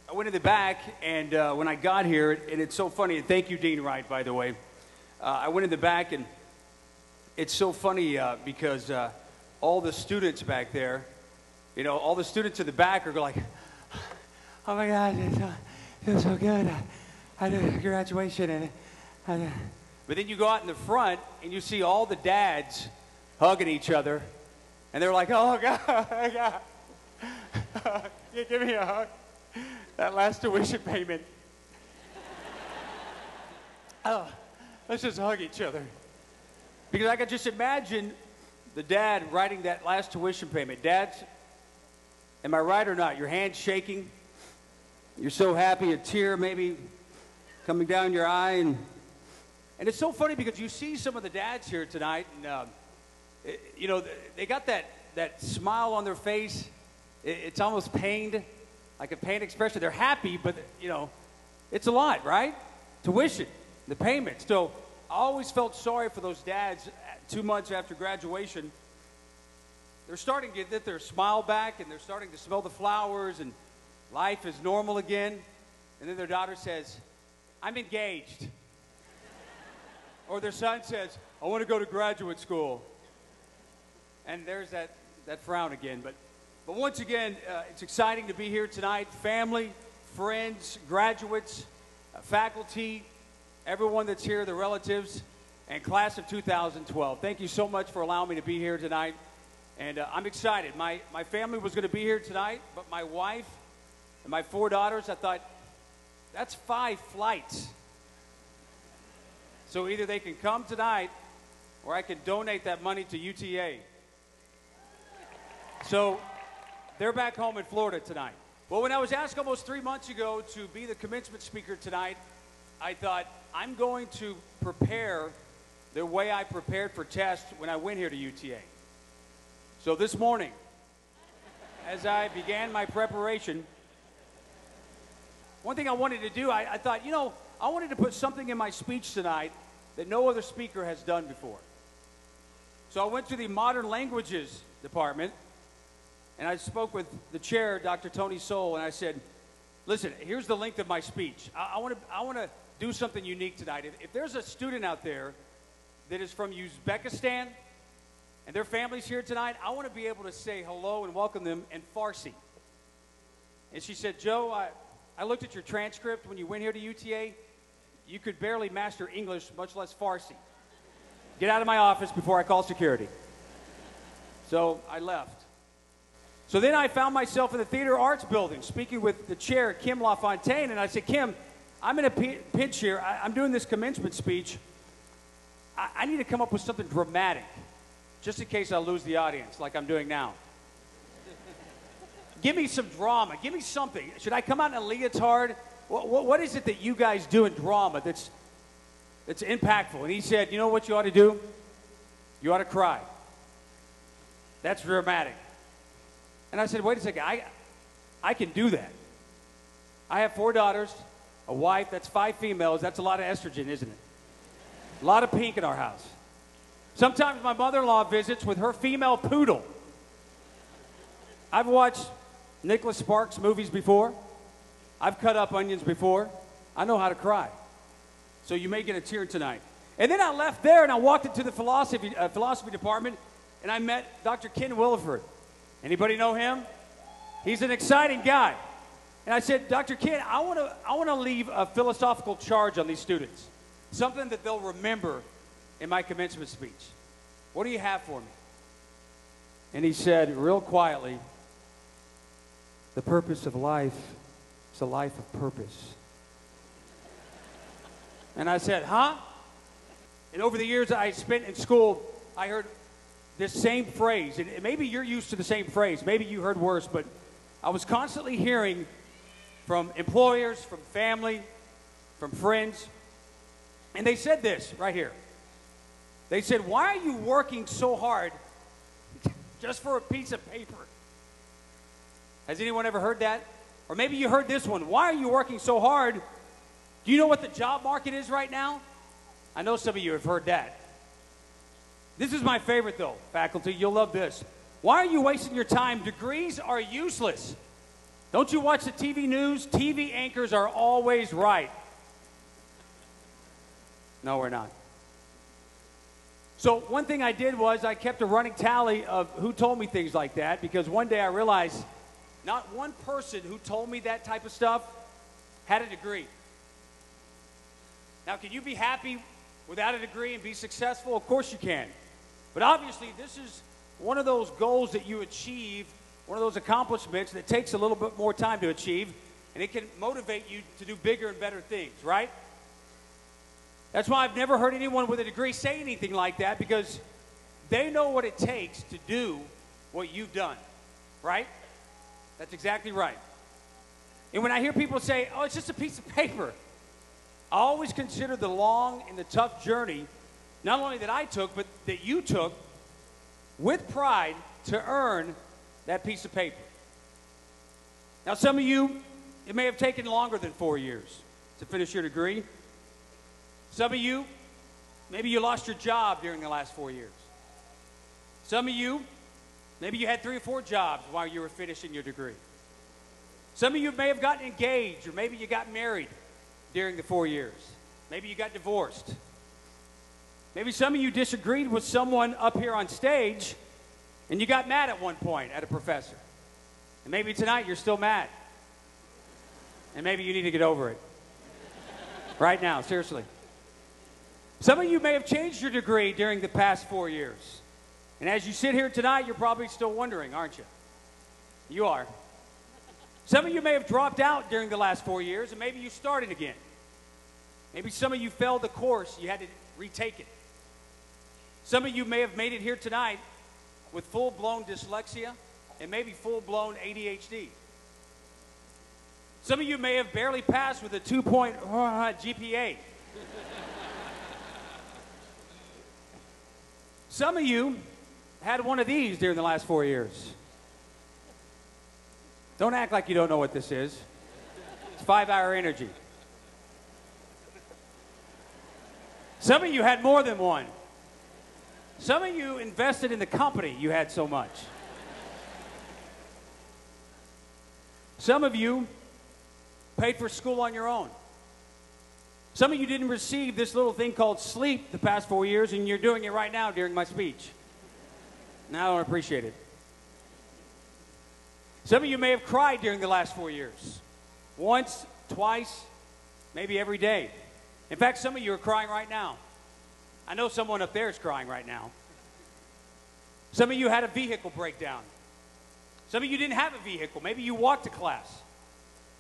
I went in the back, and when I got here, and it's so funny, and thank you, Dean Wright, by the way. I went in the back, and it's so funny because all the students back there, you know, all the students in the back are like, oh my God, it feels so good. I did a graduation. But then you go out in the front, and you see all the dads hugging each other, and they're like, oh God, oh God. Yeah, give me a hug. That last tuition payment. Oh, let's just hug each other. Because I could just imagine the dad writing that last tuition payment. Dads, am I right or not? Your hand's shaking. You're so happy, a tear maybe coming down your eye. And it's so funny because you see some of the dads here tonight, and you know, they got that smile on their face. It's almost pained, like a pained expression. They're happy, but, you know, it's a lot, right? Tuition, the payment. So I always felt sorry for those dads 2 months after graduation. They're starting to get their smile back, and they're starting to smell the flowers, and life is normal again. And then their daughter says, I'm engaged. Or their son says, I want to go to graduate school. And there's that frown again. But once again, it's exciting to be here tonight. Family, friends, graduates, faculty, everyone that's here, the relatives, and class of 2012. Thank you so much for allowing me to be here tonight. And I'm excited. My family was going to be here tonight, but my wife and my 4 daughters, I thought, that's 5 flights. So either they can come tonight, or I can donate that money to UTA. So they're back home in Florida tonight. Well, when I was asked almost 3 months ago to be the commencement speaker tonight, I thought, I'm going to prepare the way I prepared for tests when I went here to UTA. So this morning, as I began my preparation, one thing I wanted to do, I thought, you know, I wanted to put something in my speech tonight that no other speaker has done before. So I went to the Modern Languages department, and I spoke with the chair, Dr. Tony Soul, and I said, listen, here's the length of my speech. I want to do something unique tonight. If there's a student out there that is from Uzbekistan and their family's here tonight, I want to be able to say hello and welcome them in Farsi. And she said, Joe, I looked at your transcript when you went here to UTA. You could barely master English, much less Farsi. Get out of my office before I call security. So I left. So then I found myself in the Theater Arts building speaking with the chair, Kim LaFontaine, and I said, Kim, I'm in a pinch here. I'm doing this commencement speech. I need to come up with something dramatic, just in case I lose the audience like I'm doing now. Give me some drama. Give me something. Should I come out in a leotard? What is it that you guys do in drama that's impactful? And he said, you know what you ought to do? You ought to cry. That's dramatic. And I said, wait a second, I can do that. I have 4 daughters, a wife, that's 5 females. That's a lot of estrogen, isn't it? A lot of pink in our house. Sometimes my mother-in-law visits with her female poodle. I've watched Nicholas Sparks movies before. I've cut up onions before. I know how to cry. So you may get a tear tonight. And then I left there and I walked into the philosophy department and I met Dr. Ken Williford. Anybody know him? He's an exciting guy. And I said, Dr. Ken, I want to leave a philosophical charge on these students. Something that they'll remember in my commencement speech. What do you have for me? And he said, real quietly, the purpose of life is a life of purpose. And I said, huh? And over the years I spent in school, I heard this same phrase. And maybe you're used to the same phrase. Maybe you heard worse, but I was constantly hearing from employers, from family, from friends. And they said this right here. They said, why are you working so hard just for a piece of paper? Has anyone ever heard that? Or maybe you heard this one. Why are you working so hard? Do you know what the job market is right now? I know some of you have heard that. This is my favorite, though, faculty. You'll love this. Why are you wasting your time? Degrees are useless. Don't you watch the TV news? TV anchors are always right. No, we're not. So one thing I did was I kept a running tally of who told me things like that, because one day I realized not one person who told me that type of stuff had a degree. Now, can you be happy without a degree and be successful? Of course you can. But obviously, this is one of those goals that you achieve, one of those accomplishments that takes a little bit more time to achieve, and it can motivate you to do bigger and better things, right? That's why I've never heard anyone with a degree say anything like that, because they know what it takes to do what you've done, right? That's exactly right. And when I hear people say, oh, it's just a piece of paper, I always consider the long and the tough journey, not only that I took, but that you took with pride to earn that piece of paper. Now, some of you, it may have taken longer than 4 years to finish your degree. Some of you, maybe you lost your job during the last 4 years. Some of you, maybe you had 3 or 4 jobs while you were finishing your degree. Some of you may have gotten engaged, or maybe you got married during the 4 years. Maybe you got divorced. Maybe some of you disagreed with someone up here on stage, and you got mad at one point at a professor. And maybe tonight you're still mad. And maybe you need to get over it. Right now, seriously. Some of you may have changed your degree during the past 4 years. And as you sit here tonight, you're probably still wondering, aren't you? You are. Some of you may have dropped out during the last 4 years, and maybe you started again. Maybe some of you failed the course. You had to retake it. Some of you may have made it here tonight with full-blown dyslexia and maybe full-blown ADHD. Some of you may have barely passed with a 2-point GPA. Some of you had one of these during the last 4 years. Don't act like you don't know what this is. It's 5-hour energy. Some of you had more than one. Some of you invested in the company you had so much. Some of you paid for school on your own. Some of you didn't receive this little thing called sleep the past 4 years, and you're doing it right now during my speech. And I don't appreciate it. Some of you may have cried during the last 4 years. Once, twice, maybe every day. In fact, some of you are crying right now. I know someone up there is crying right now. Some of you had a vehicle breakdown. Some of you didn't have a vehicle. Maybe you walked to class.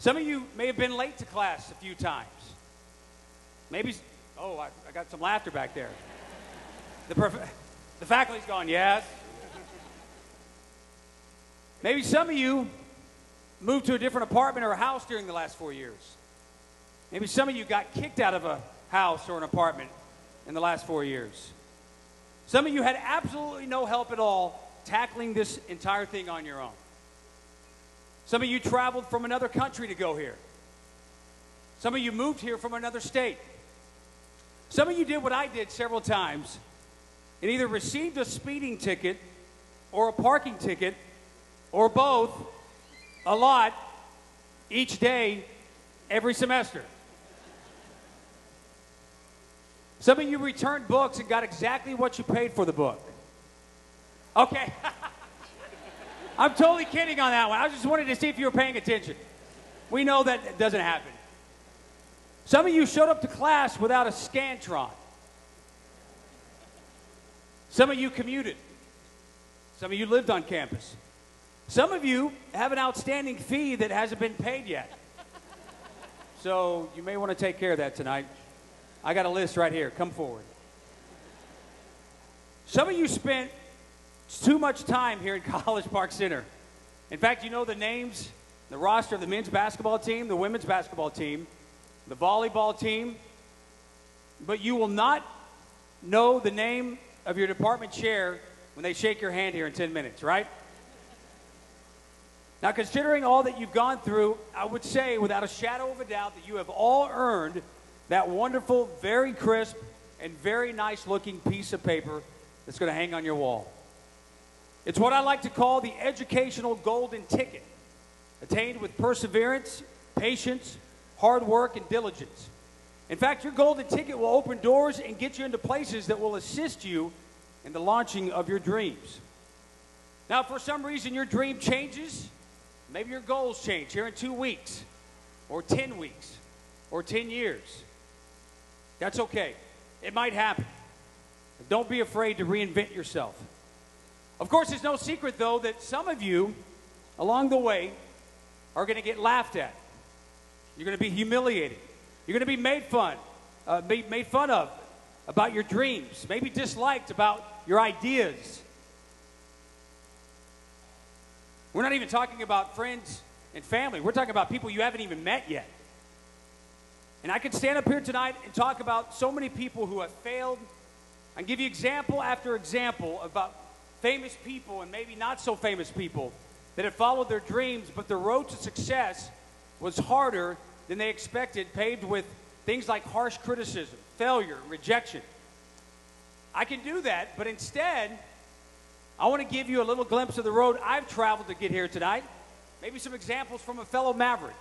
Some of you may have been late to class a few times. Maybe, oh, I got some laughter back there. The faculty's gone, yes. Maybe some of you moved to a different apartment or a house during the last 4 years. Maybe some of you got kicked out of a house or an apartment in the last 4 years. Some of you had absolutely no help at all tackling this entire thing on your own. Some of you traveled from another country to go here. Some of you moved here from another state. Some of you did what I did several times and either received a speeding ticket or a parking ticket or both a lot each day every semester. Some of you returned books and got exactly what you paid for the book. Okay. I'm totally kidding on that one. I just wanted to see if you were paying attention. We know that doesn't happen. Some of you showed up to class without a Scantron. Some of you commuted. Some of you lived on campus. Some of you have an outstanding fee that hasn't been paid yet. So you may want to take care of that tonight. I got a list right here. Come forward. Some of you spent too much time here at College Park Center. In fact, you know the names, the roster of the men's basketball team, the women's basketball team, the volleyball team, but you will not know the name of your department chair when they shake your hand here in 10 minutes, right? Now, considering all that you've gone through, I would say without a shadow of a doubt that you have all earned that wonderful, very crisp, and very nice-looking piece of paper that's going to hang on your wall. It's what I like to call the educational golden ticket. attained with perseverance, patience, hard work, and diligence. In fact, your golden ticket will open doors and get you into places that will assist you in the launching of your dreams. Now, if for some reason your dream changes, maybe your goals change here in 2 weeks, or 10 weeks, or 10 years. That's okay. It might happen. But don't be afraid to reinvent yourself. Of course, it's no secret, though, that some of you, along the way, are going to get laughed at. You're going to be humiliated. You're going to be made fun of about your dreams, maybe disliked about your ideas. We're not even talking about friends and family. We're talking about people you haven't even met yet. And I could stand up here tonight and talk about so many people who have failed and give you example after example about famous people and maybe not so famous people that have followed their dreams, but the road to success was harder than they expected, paved with things like harsh criticism, failure, rejection. I can do that, but instead, I want to give you a little glimpse of the road I've traveled to get here tonight. Maybe some examples from a fellow maverick,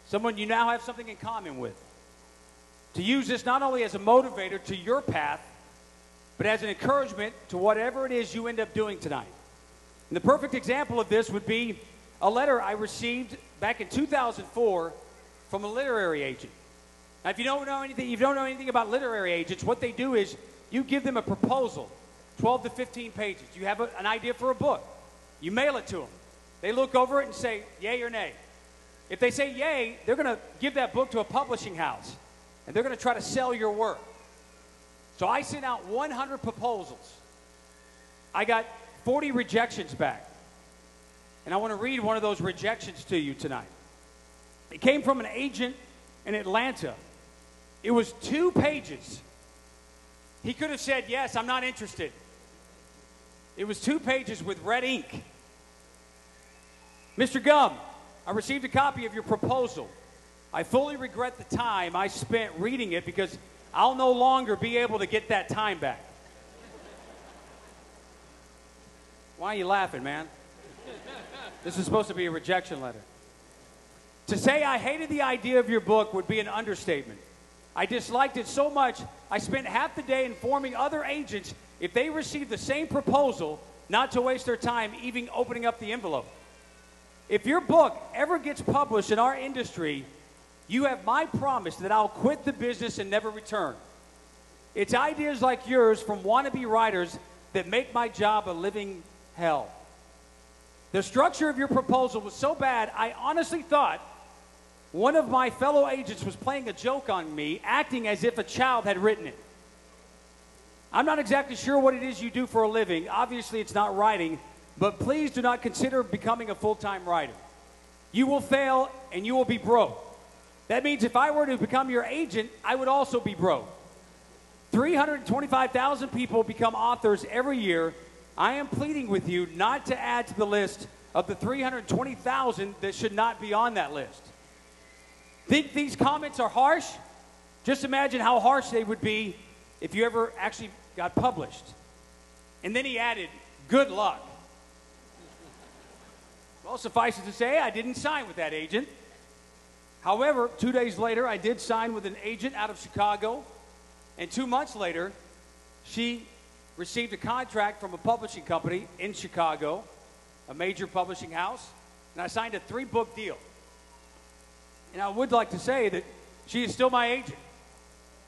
someone you now have something in common with. To use this not only as a motivator to your path, but as an encouragement to whatever it is you end up doing tonight. And the perfect example of this would be a letter I received back in 2004 from a literary agent. Now, if you don't know anything about literary agents, what they do is you give them a proposal, 12 to 15 pages. You have an idea for a book. You mail it to them. They look over it and say, yay or nay. If they say yay, they're going to give that book to a publishing house, and they're going to try to sell your work. So I sent out 100 proposals. I got 40 rejections back. And I want to read one of those rejections to you tonight. It came from an agent in Atlanta. It was 2 pages. He could have said, yes, I'm not interested. It was 2 pages with red ink. Mr. Gumm, I received a copy of your proposal. I fully regret the time I spent reading it because I'll no longer be able to get that time back. Why are you laughing, man? This is supposed to be a rejection letter. To say I hated the idea of your book would be an understatement. I disliked it so much, I spent half the day informing other agents if they received the same proposal not to waste their time even opening up the envelope. If your book ever gets published in our industry, you have my promise that I'll quit the business and never return. It's ideas like yours from wannabe writers that make my job a living hell. The structure of your proposal was so bad, I honestly thought one of my fellow agents was playing a joke on me, acting as if a child had written it. I'm not exactly sure what it is you do for a living. Obviously, it's not writing, but please do not consider becoming a full-time writer. You will fail and you will be broke. That means if I were to become your agent, I would also be broke. 325,000 people become authors every year. I am pleading with you not to add to the list of the 320,000 that should not be on that list. Think these comments are harsh? Just imagine how harsh they would be if you ever actually got published. And then he added, good luck. Well, suffice it to say, I didn't sign with that agent. However, 2 days later, I did sign with an agent out of Chicago. And 2 months later, she received a contract from a publishing company in Chicago, a major publishing house, and I signed a 3-book deal. And I would like to say that she is still my agent.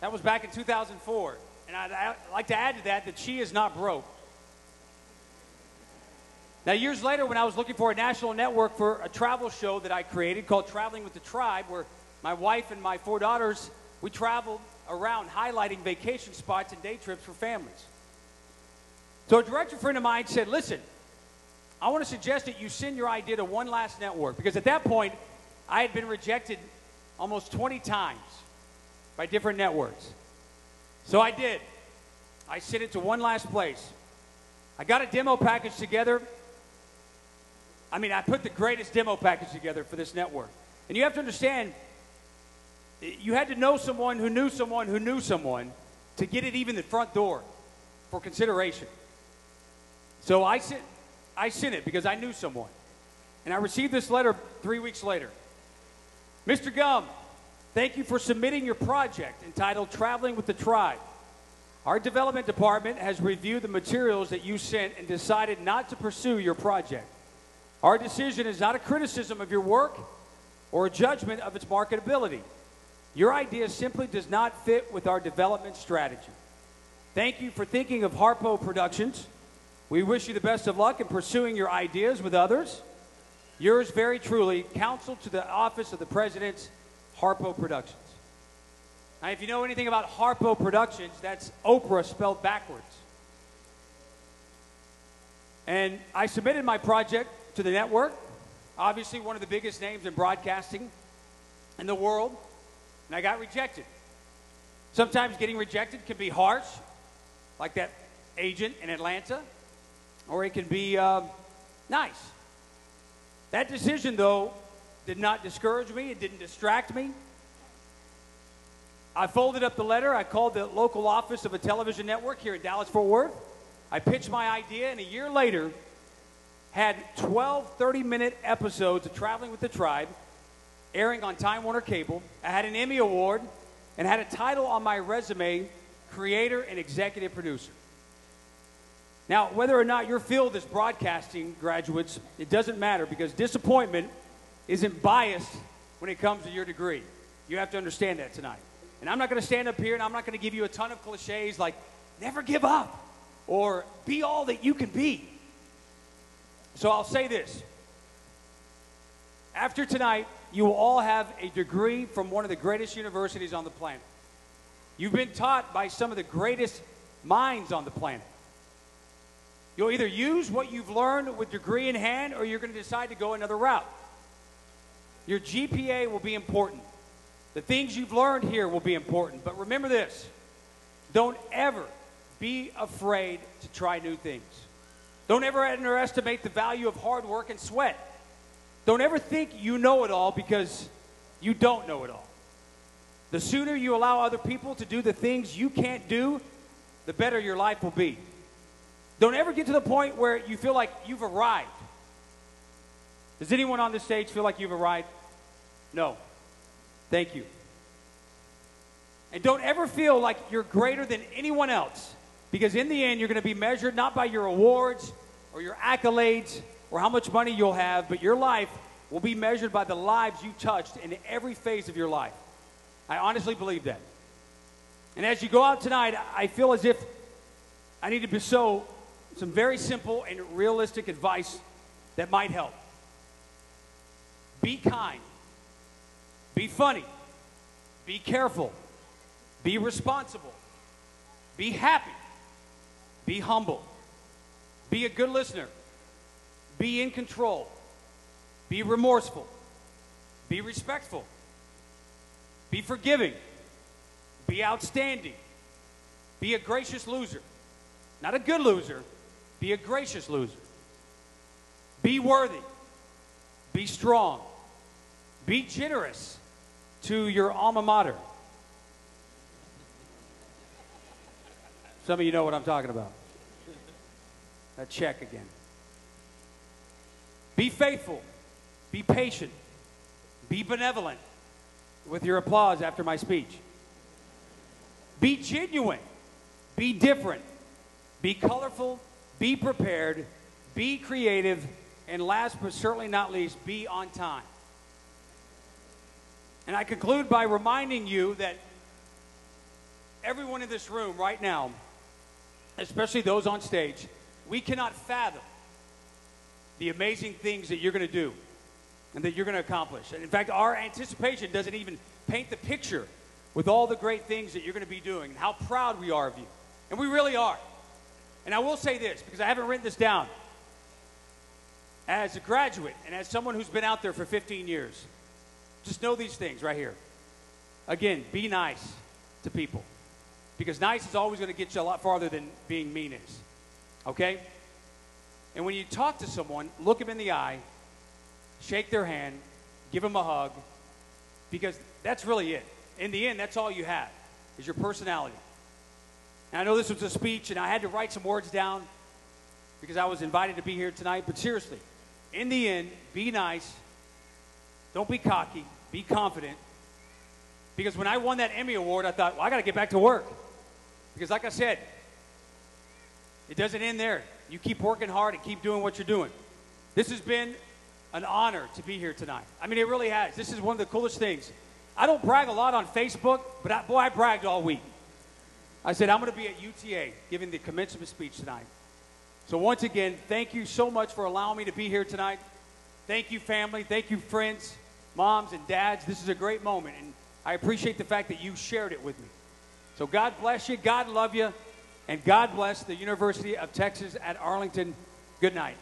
That was back in 2004. And I'd like to add to that she is not broke. Now, years later, when I was looking for a national network for a travel show that I created called Traveling with the Tribe, where my wife and my 4 daughters, we traveled around highlighting vacation spots and day trips for families. So a director friend of mine said, listen, I want to suggest that you send your idea to one last network, because at that point, I had been rejected almost 20 times by different networks. So I did. I sent it to one last place. I got a demo package together. I put the greatest demo package together for this network. And you have to understand, you had to know someone who knew someone who knew someone to get it even the front door for consideration. So I sent it because I knew someone. And I received this letter 3 weeks later. Mr. Gumm, thank you for submitting your project entitled Traveling with the Tribe. Our development department has reviewed the materials that you sent and decided not to pursue your project. Our decision is not a criticism of your work or a judgment of its marketability. Your idea simply does not fit with our development strategy. Thank you for thinking of Harpo Productions. We wish you the best of luck in pursuing your ideas with others. Yours very truly, Counsel to the Office of the President's Harpo Productions. Now, if you know anything about Harpo Productions, that's Oprah spelled backwards. And I submitted my project to the network, obviously one of the biggest names in broadcasting in the world, and I got rejected. Sometimes getting rejected can be harsh, like that agent in Atlanta, or it can be nice. That decision, though, did not discourage me. It didn't distract me. I folded up the letter. I called the local office of a television network here in Dallas-Fort Worth. I pitched my idea, and a year later, had 12 30-minute episodes of Traveling with the Tribe, airing on Time Warner Cable. I had an Emmy Award, and had a title on my resume, Creator and Executive Producer. Now, whether or not your field is broadcasting, graduates, it doesn't matter, because disappointment isn't biased when it comes to your degree. You have to understand that tonight. And I'm not going to stand up here and I'm not going to give you a ton of cliches like, never give up, or be all that you can be. So I'll say this. After tonight, you will all have a degree from one of the greatest universities on the planet. You've been taught by some of the greatest minds on the planet. You'll either use what you've learned with degree in hand, or you're going to decide to go another route. Your GPA will be important. The things you've learned here will be important. But remember this. Don't ever be afraid to try new things. Don't ever underestimate the value of hard work and sweat. Don't ever think you know it all, because you don't know it all. The sooner you allow other people to do the things you can't do, the better your life will be. Don't ever get to the point where you feel like you've arrived. Does anyone on this stage feel like you've arrived? No. Thank you. And don't ever feel like you're greater than anyone else, because in the end, you're going to be measured not by your awards or your accolades or how much money you'll have, but your life will be measured by the lives you touched in every phase of your life. I honestly believe that. And as you go out tonight, I feel as if I need to bestow some very simple and realistic advice that might help. Be kind. Be funny. Be careful. Be responsible. Be happy. Be humble. Be a good listener. Be in control. Be remorseful. Be respectful. Be forgiving. Be outstanding. Be a gracious loser. Not a good loser. Be a gracious loser. Be worthy. Be strong. Be generous to your alma mater. Some of you know what I'm talking about. That check again. Be faithful. Be patient. Be benevolent with your applause after my speech. Be genuine. Be different. Be colorful. Be prepared. Be creative. And last but certainly not least, be on time. And I conclude by reminding you that everyone in this room right now, especially those on stage, we cannot fathom the amazing things that you're going to do and that you're going to accomplish. And in fact, our anticipation doesn't even paint the picture with all the great things that you're going to be doing and how proud we are of you. And we really are. And I will say this, because I haven't written this down. As a graduate and as someone who's been out there for 15 years, just know these things right here. Again, be nice to people, because nice is always going to get you a lot farther than being mean is. Okay? And when you talk to someone, look them in the eye, shake their hand, give them a hug, because that's really it. In the end, that's all you have, is your personality. And I know this was a speech, and I had to write some words down because I was invited to be here tonight, but seriously, in the end, be nice. Don't be cocky. Be confident. Because when I won that Emmy Award, I thought, well, I got to get back to work. Because like I said, it doesn't end there. You keep working hard and keep doing what you're doing. This has been an honor to be here tonight. I mean, it really has. This is one of the coolest things. I don't brag a lot on Facebook, but I bragged all week. I said, I'm going to be at UTA giving the commencement speech tonight. So once again, thank you so much for allowing me to be here tonight. Thank you, family. Thank you, friends, moms, and dads. This is a great moment, and I appreciate the fact that you shared it with me. So God bless you, God love you, and God bless the University of Texas at Arlington. Good night.